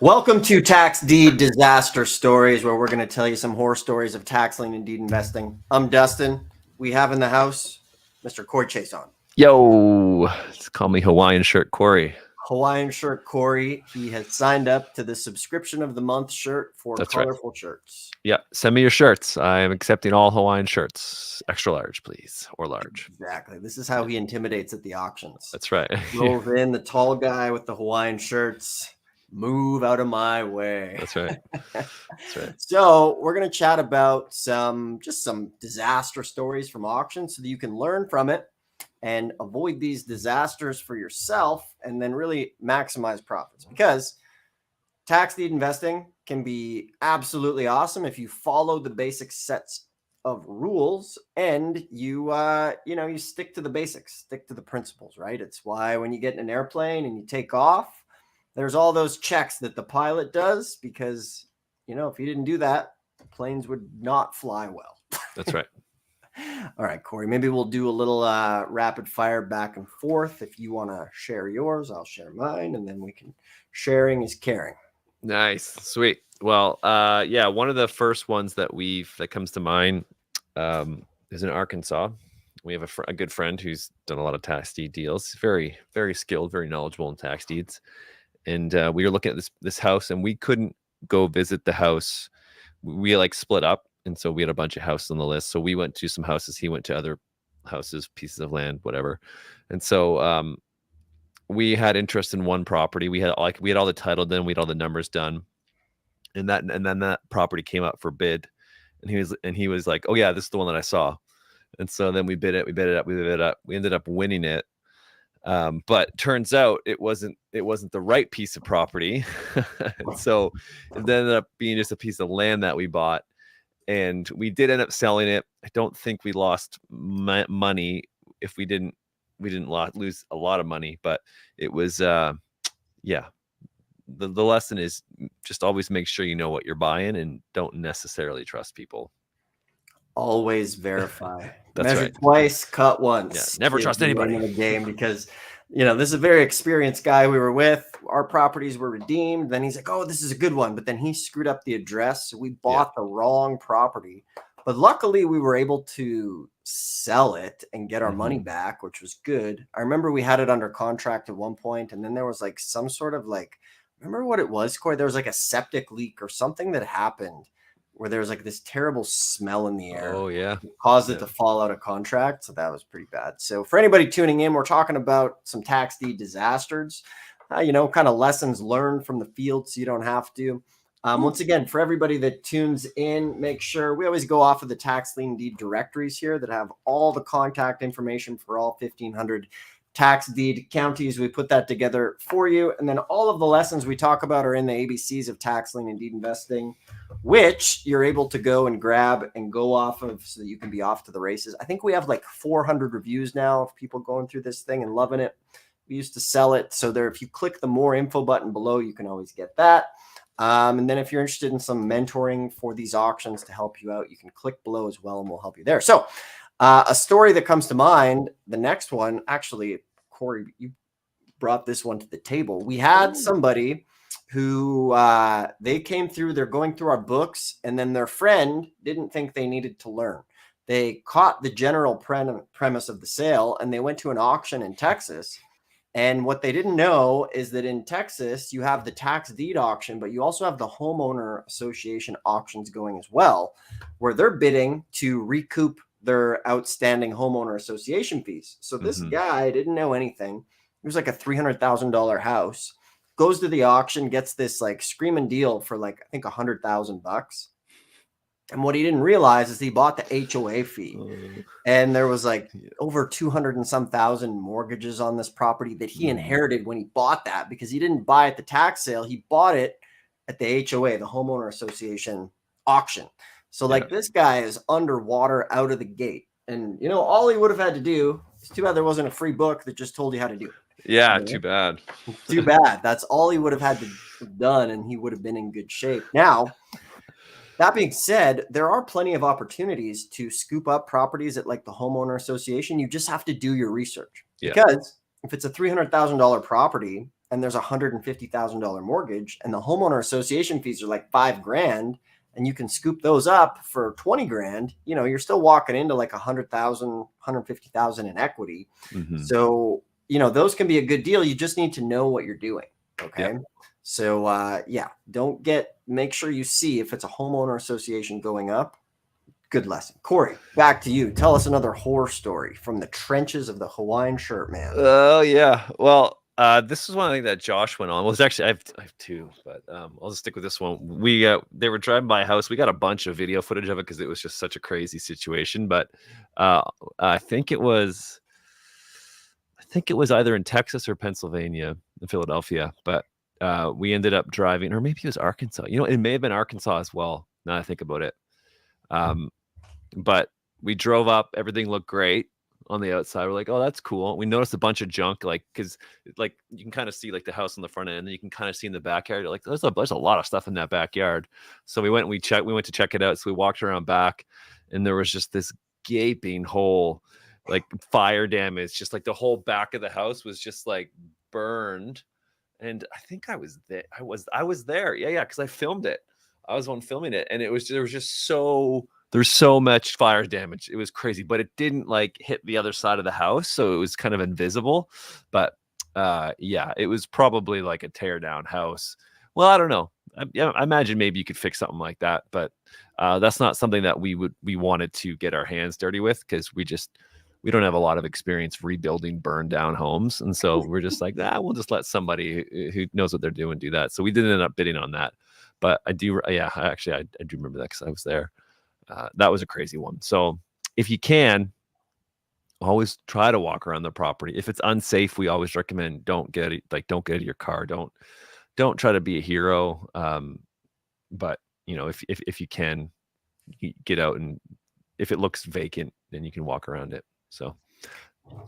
Welcome to Tax Deed Disaster Stories, where we're going to tell you some horror stories of tax lien and deed investing. I'm Dustin. We have in the house Mr. Corey Chason. Yo, just call me Hawaiian Shirt Corey. Hawaiian Shirt Corey. He has signed up to the subscription of the month shirt for That's right. colorful shirts. Yeah, send me your shirts. I am accepting all Hawaiian shirts, extra large, please, or large. Exactly. This is how he intimidates at the auctions. That's right. Rolls in the tall guy with the Hawaiian shirts. Move out of my way. That's right. That's right. So we're going to chat about some disaster stories from auctions so that you can learn from it and avoid these disasters for yourself and then really maximize profits, because tax deed investing can be absolutely awesome if you follow the basic sets of rules and you stick to the basics, stick to the principles, right? It's why when you get in an airplane and you take off, there's all those checks that the pilot does, because, if you didn't do that, planes would not fly well. That's right. All right, Corey, maybe we'll do a little rapid fire back and forth. If you want to share yours, I'll share mine, and then sharing is caring. Nice. Sweet. Well, one of the first ones that comes to mind is in Arkansas. We have a good friend who's done a lot of tax deed deals. Very, very skilled, very knowledgeable in tax deeds. And we were looking at this house, and we couldn't go visit the house. We split up, and so we had a bunch of houses on the list. So we went to some houses, he went to other houses, pieces of land, whatever. And so we had interest in one property. We had all the title done, we had all the numbers done, and then that property came up for bid, and he was like, "Oh yeah, this is the one that I saw." And so then we bid it up. We ended up winning it. But turns out it wasn't the right piece of property. So it ended up being just a piece of land that we bought, and we did end up selling it. I don't think we lost money. If we didn't lose a lot of money, but it was, the lesson is just always make sure you know what you're buying and don't necessarily trust people. Always verify. That's Measure right. twice, cut once. Yeah, never trust anybody in the game, because this is a very experienced guy we were with. Our properties were redeemed. Then he's like, "Oh, this is a good one," but then he screwed up the address. So we bought the wrong property. But luckily, we were able to sell it and get our money back, which was good. I remember we had it under contract at one point, and then there was some sort of remember what it was, Corey? There was a septic leak or something that happened, where there was this terrible smell in the air. Oh yeah. It caused it to fall out of contract. So that was pretty bad. So for anybody tuning in, we're talking about some tax deed disasters, kind of lessons learned from the field so you don't have to. Once again, for everybody that tunes in, make sure we always go off of the tax lien deed directories here that have all the contact information for all 1,500 tax deed counties. We put that together for you. And then all of the lessons we talk about are in the ABCs of tax lien and deed investing, which you're able to go and grab and go off of so that you can be off to the races. I think we have 400 reviews now of people going through this thing and loving it. We used to sell it. So if you click the more info button below, you can always get that. And then if you're interested in some mentoring for these auctions to help you out, you can click below as well, and we'll help you there. So a story that comes to mind, the next one, actually, Corey, you brought this one to the table. We had somebody who they came through, they're going through our books, and then their friend didn't think they needed to learn. They caught the general premise of the sale, and they went to an auction in Texas. And what they didn't know is that in Texas, you have the tax deed auction, but you also have the homeowner association auctions going as well, where they're bidding to recoup their outstanding homeowner association fees. So this guy didn't know anything. It was a $300,000 house, goes to the auction, gets this screaming deal for I think $100,000. And what he didn't realize is he bought the HOA fee, and there was over 200 and some thousand mortgages on this property that he inherited when he bought that, because he didn't buy at the tax sale. He bought it at the HOA, the homeowner association auction. So this guy is underwater out of the gate, and all he would have had to do, it's too bad there wasn't a free book that just told you how to do it. Yeah, too bad. Too bad. That's all he would have had to have done, and he would have been in good shape. Now, that being said, there are plenty of opportunities to scoop up properties at the homeowner association. You just have to do your research, because if it's a $300,000 property and there's $150,000 mortgage, and the homeowner association fees are like $5,000, and you can scoop those up for 20 grand, you're still walking into like 100,000, 150,000 in equity. So, those can be a good deal. You just need to know what you're doing. Okay. Yep. So, make sure you see if it's a homeowner association going up. Good lesson. Corey, back to you. Tell us another horror story from the trenches of the Hawaiian shirt man. Oh, yeah. Well, this is one thing that Josh went on. Well, it's actually, I have two, but I'll just stick with this one. They were driving by a house. We got a bunch of video footage of it because it was just such a crazy situation. But I think it was either in Texas or Pennsylvania, in Philadelphia. But we ended up driving, or maybe it was Arkansas. It may have been Arkansas as well. Now that I think about it. But we drove up. Everything looked great on the outside. We're like, oh, that's cool. We noticed a bunch of junk, because you can kind of see like the house on the front end, and then you can kind of see in the backyard. You're like, there's a lot of stuff in that backyard. So we went to check it out. So we walked around back, and there was just this gaping hole, like fire damage. Just like the whole back of the house was just like burned. And I think I was there. I was there. Yeah, because I filmed it. I was the one filming it, and there's so much fire damage. It was crazy, but it didn't like hit the other side of the house, so it was kind of invisible. But it was probably like a tear down house. Well, I don't know. I imagine maybe you could fix something like that, but that's not something that we wanted to get our hands dirty with, because we don't have a lot of experience rebuilding burned down homes, and so we're just like, we'll just let somebody who knows what they're doing do that. So we didn't end up bidding on that, but I do remember that because I was there. That was a crazy one. So if you can, always try to walk around the property. If it's unsafe, we always recommend don't get out of your car. Don't try to be a hero. But if you can, get out, and if it looks vacant, then you can walk around it. So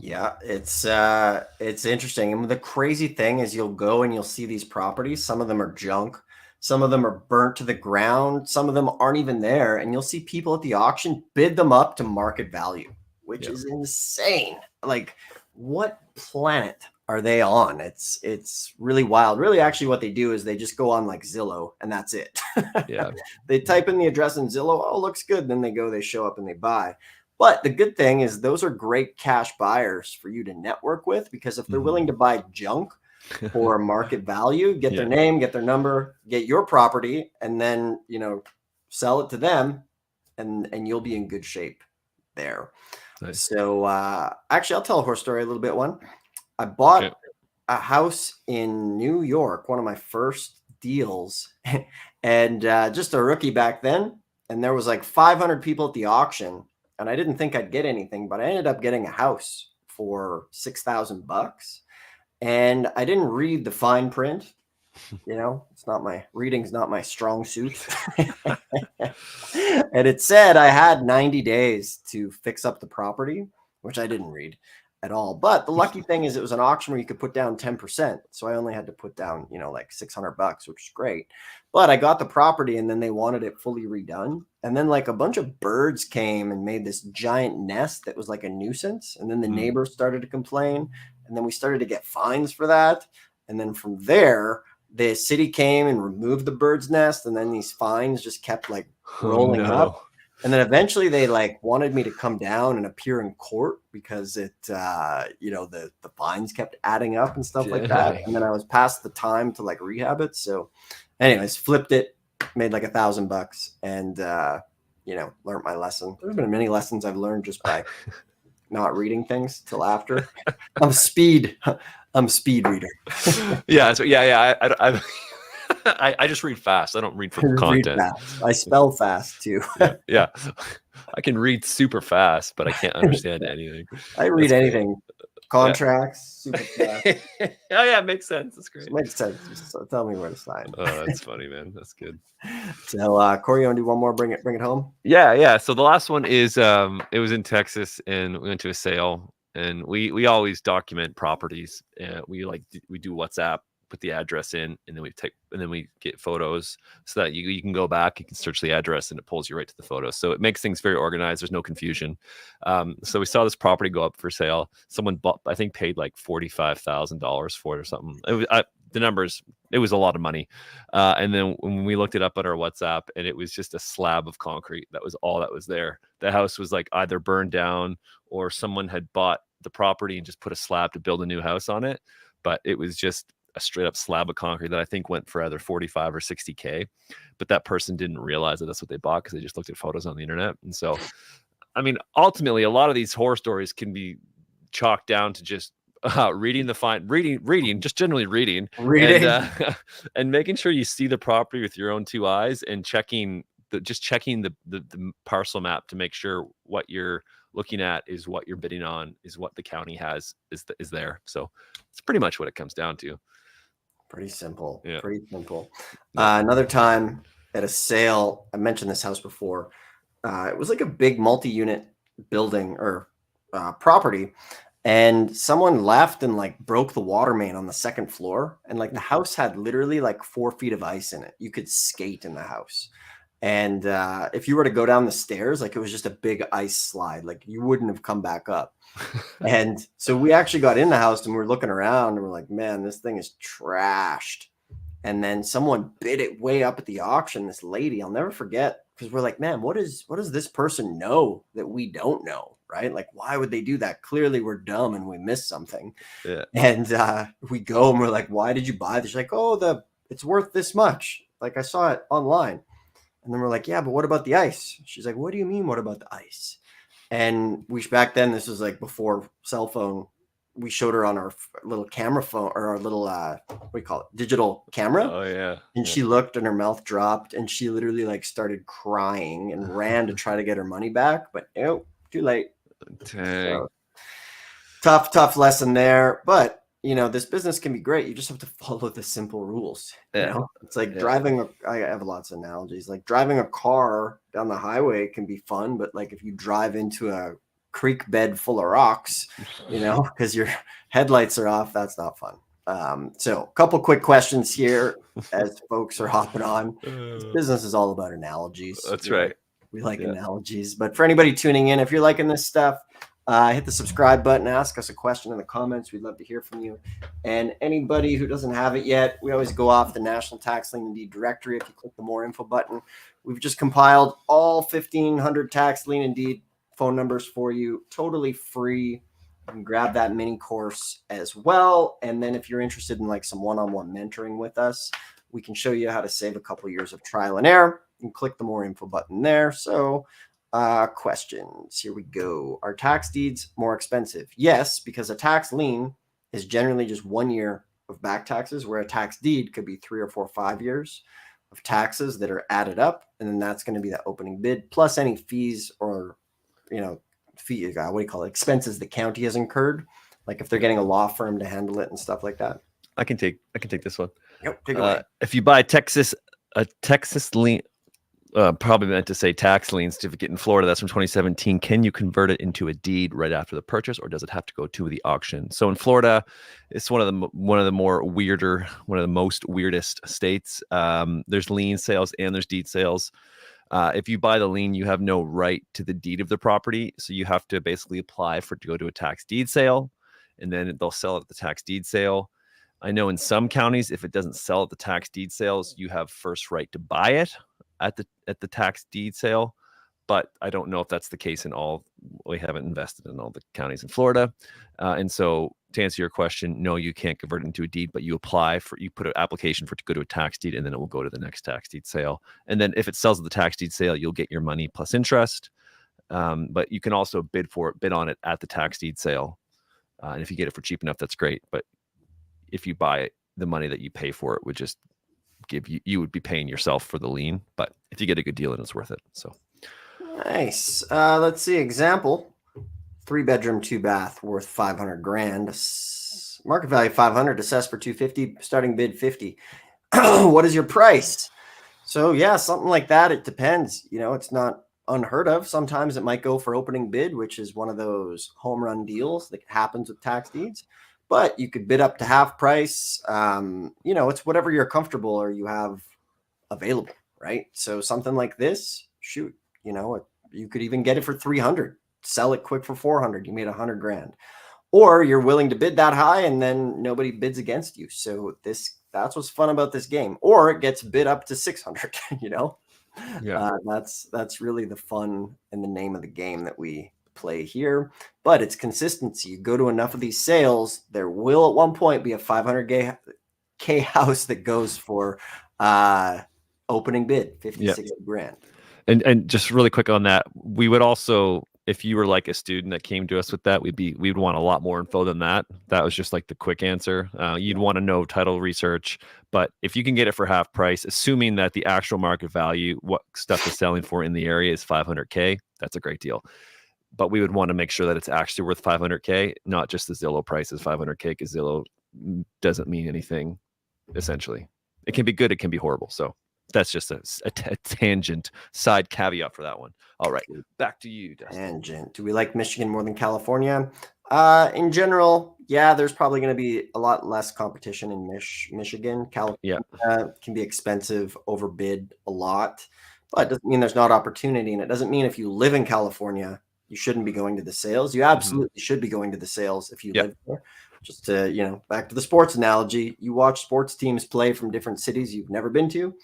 yeah, it's interesting. And the crazy thing is, you'll go and you'll see these properties. Some of them are junk. Some of them are burnt to the ground. Some of them aren't even there. And you'll see people at the auction bid them up to market value, which is insane. Like, what planet are they on? It's really wild. Really, actually, what they do is they just go on like Zillow, and that's it. Yeah. They type in the address in Zillow. Oh, looks good. Then they show up and they buy. But the good thing is, those are great cash buyers for you to network with, because if they're willing to buy junk for market value, get their name, get their number, get your property, and then sell it to them, and you'll be in good shape there. Nice. So actually, I'll tell a horror story, a little bit one. I bought a house in New York, one of my first deals, and just a rookie back then, and there was like 500 people at the auction, and I didn't think I'd get anything, but I ended up getting a house for $6,000. And I didn't read the fine print. Reading's not my strong suit. And it said I had 90 days to fix up the property, which I didn't read at all. But the lucky thing is, it was an auction where you could put down 10%. So I only had to put down, like $600, which is great. But I got the property, and then they wanted it fully redone. And then like a bunch of birds came and made this giant nest that was like a nuisance. And then the neighbors started to complain. And then we started to get fines for that. And then from there, the city came and removed the bird's nest. And then these fines just kept like rolling up. And then eventually they like wanted me to come down and appear in court, because the fines kept adding up and stuff like that. And then I was past the time to like rehab it. So anyways, flipped it, made like $1,000, and learned my lesson. There's been many lessons I've learned just by not reading things till after. I'm a speed reader. I just read fast. I don't read for content. I spell fast too. Yeah. I can read super fast, but I can't understand anything. I read anything. Contracts, super fast. It makes sense. That's great. It makes sense. So tell me where to sign. Oh, that's funny, man. That's good. So Corey, you want to do one more? Bring it home. Yeah. So the last one is it was in Texas, and we went to a sale, and we always document properties. We do WhatsApp put the address in, and then we get photos so that you can go back, you can search the address, and it pulls you right to the photos. So it makes things very organized. There's no confusion. So we saw this property go up for sale. Someone bought, I think, paid like $45,000 for it or something. The numbers, it was a lot of money. And then when we looked it up on our WhatsApp, and it was just a slab of concrete. That was all that was there. The house was like either burned down or someone had bought the property and just put a slab to build a new house on it. But it was just a straight up slab of concrete that I think went for either 45 or 60K. But that person didn't realize that that's what they bought because they just looked at photos on the internet. And so, I mean, ultimately, a lot of these horror stories can be chalked down to just reading, just generally reading, and making sure you see the property with your own two eyes, and checking the parcel map to make sure what you're looking at is what you're bidding on, is what the county has is there. So it's pretty much what it comes down to. Pretty simple. Yeah. Pretty simple. Another time at a sale, I mentioned this house before. It was like a big multi-unit building or property. And someone left and like broke the water main on the second floor. And like the house had literally like 4 feet of ice in it. You could skate in the house. And if you were to go down the stairs, like it was just a big ice slide. Like you wouldn't have come back up. And so we actually got in the house and we were looking around and we're like, man, this thing is trashed. And then someone bid it way up at the auction. This lady, I'll never forget, because we're like, man, what does this person know that we don't know? Right? Like, why would they do that? Clearly we're dumb and we missed something. Yeah. And we go and we're like, why did you buy this? She's like, oh, it's worth this much. Like I saw it online. And then we're like, yeah, but what about the ice? She's like, what do you mean? What about the ice? And back then, this was like before cell phone. We showed her on our little camera phone, or our little, what do you call it? Digital camera. Oh yeah. And she looked and her mouth dropped and she literally like started crying and ran to try to get her money back, but too late. So, tough lesson there. But this business can be great. You just have to follow the simple rules. It's like driving. I have lots of analogies. Like driving a car down the highway can be fun, but like if you drive into a creek bed full of rocks, because your headlights are off, that's not fun. So a couple quick questions here as folks are hopping on. This business is all about analogies. That's right. We like analogies. But for anybody tuning in, if you're liking this stuff, hit the subscribe button, ask us a question in the comments. We'd love to hear from you. And anybody who doesn't have it yet, we always go off the National Tax Lien Deed directory. If you click the more info button, we've just compiled all 1,500 tax lien and deed phone numbers for you, totally free. You can grab that mini course as well. And then if you're interested in like some one-on-one mentoring with us, we can show you how to save a couple of years of trial and error. You can click the more info button there. So questions. Here we go. Are tax deeds more expensive? Yes, because a tax lien is generally just 1 year of back taxes, where a tax deed could be 3 or 4 or 5 years of taxes that are added up. And then that's going to be the opening bid plus any fees or, expenses the county has incurred. Like if they're getting a law firm to handle it and stuff like that. I can take this one. Yep, take it away. If you buy a Texas lien, probably meant to say tax lien certificate in Florida, that's from 2017. Can you convert it into a deed right after the purchase, or does it have to go to the auction? So in Florida, it's one of the most weirdest states. There's lien sales and there's deed sales. If you buy the lien, you have no right to the deed of the property. So you have to basically apply for it to go to a tax deed sale, and then they'll sell it at the tax deed sale. I know in some counties, if it doesn't sell at the tax deed sales, you have first right to buy it at the tax deed sale. But I don't know if that's the case in all. We haven't invested in all the counties in Florida. And so to answer your question, no, you can't convert it into a deed, but you put an application for it to go to a tax deed, and then it will go to the next tax deed sale. And then if it sells at the tax deed sale, you'll get your money plus interest. But you can also bid on it at the tax deed sale. And if you get it for cheap enough, that's great. But if you buy it, the money that you pay for it would just you would be paying yourself for the lien. But if you get a good deal, then it's worth it. So nice. Let's see. Example: 3-bedroom, 2-bath, worth $500,000. Market value 500, assessed for 250. Starting bid 50. What is your price? So yeah, something like that. It depends. It's not unheard of. Sometimes it might go for opening bid, which is one of those home run deals that happens with tax deeds. but you could bid up to half price. You know, it's whatever you're comfortable or you have available, right? So something like this, shoot, you know, you could even get it for 300, sell it quick for 400. You made 100 grand, or you're willing to bid that high and then nobody bids against you. So that's what's fun about this game. Or it gets bid up to 600, you know? Yeah. That's really the fun and the name of the game that we play here. But it's consistency. You go to enough of these sales, there will at one point be a 500K house that goes for opening bid 50, 60 grand. And just really quick on that, we would also, if you were like a student that came to us with that, we'd want a lot more info than that. That was just like the quick answer. You'd want to know title research, but if you can get it for half price, assuming that the actual market value, what stuff is selling for in the area is 500K, that's a great deal. But we would want to make sure that it's actually worth 500K, not just the Zillow price is 500K, because Zillow doesn't mean anything, essentially. It can be good, it can be horrible. So that's just a tangent side caveat for that one. All right, back to you, Dustin. Tangent. Do we like Michigan more than California? In general, yeah, there's probably going to be a lot less competition in Michigan. California can be expensive, overbid a lot, but it doesn't mean there's not opportunity. And it doesn't mean if you live in California, you shouldn't be going to the sales. You absolutely should be going to the sales if you live there. Just to, you know, back to the sports analogy, you watch sports teams play from different cities you've never been to.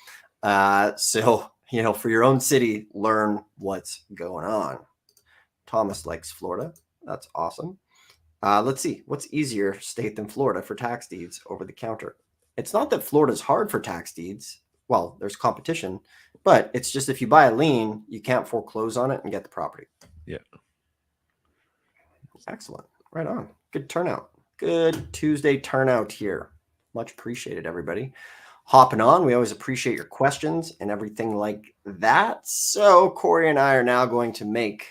So, you know, for your own city, learn what's going on. Thomas likes Florida. That's awesome. Let's see. What's easier state than Florida for tax deeds over the counter? It's not that Florida's hard for tax deeds. Well, there's competition, but it's just if you buy a lien, you can't foreclose on it and get the property. Yeah. Excellent. Right on. Good turnout. Good Tuesday turnout here. Much appreciated, everybody. Hopping on. We always appreciate your questions and everything like that. So Corey and I are now going to make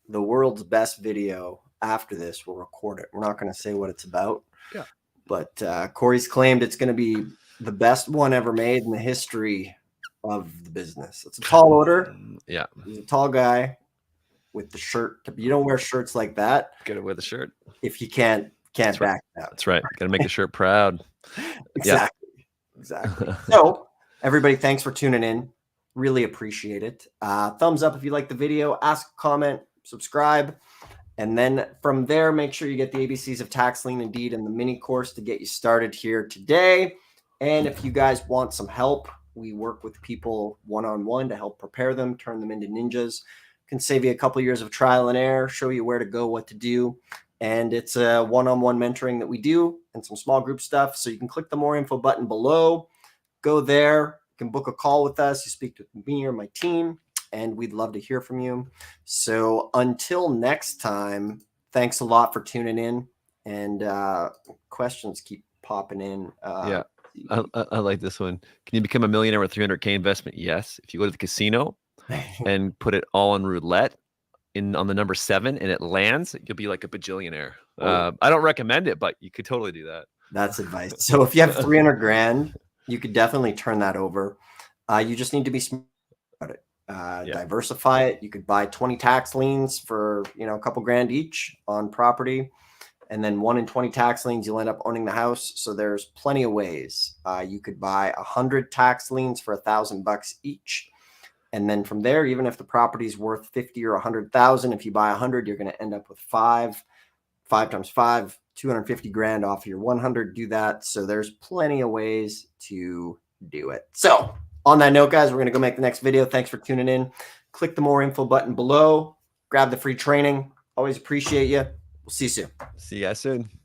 the world's best video. After this, we'll record it. We're not going to say what it's about. Yeah. But Corey's claimed it's going to be the best one ever made in the history of the business. It's a tall order. Yeah. He's a tall guy with the shirt. You don't wear shirts like that. Got to wear the shirt. If you can't back it out. That's right. Got to make the shirt proud. Exactly. Exactly. So everybody, thanks for tuning in. Really appreciate it. Thumbs up if you like the video, ask a comment, subscribe. And then from there, make sure you get the ABCs of Tax Lien and Deed and the mini course to get you started here today. And if you guys want some help, we work with people one-on-one to help prepare them, turn them into ninjas. Can save you a couple years of trial and error, show you where to go, what to do. And it's a one-on-one mentoring that we do and some small group stuff. So you can click the more info button below, go there, you can book a call with us. You speak to me or my team, and we'd love to hear from you. So until next time, thanks a lot for tuning in, and questions keep popping in. Yeah, I like this one. Can you become a millionaire with 300K investment? Yes. If you go to the casino and put it all on roulette on the number 7 and it lands, you'll be like a bajillionaire. I don't recommend it, but you could totally do that. That's advice. So if you have 300 grand, you could definitely turn that over. You just need to be smart about it. Diversify it. You could buy 20 tax liens for, you know, a couple grand each on property, and then 1 in 20 tax liens, you'll end up owning the house. So there's plenty of ways. You could buy 100 tax liens for $1,000 each. And then from there, even if the property is worth 50 or 100,000, if you buy 100, you're going to end up with 5 times 5, 250 grand off your 100. Do that. So there's plenty of ways to do it. So on that note, guys, we're going to go make the next video. Thanks for tuning in. Click the more info button below. Grab the free training. Always appreciate you. We'll see you soon. See you guys soon.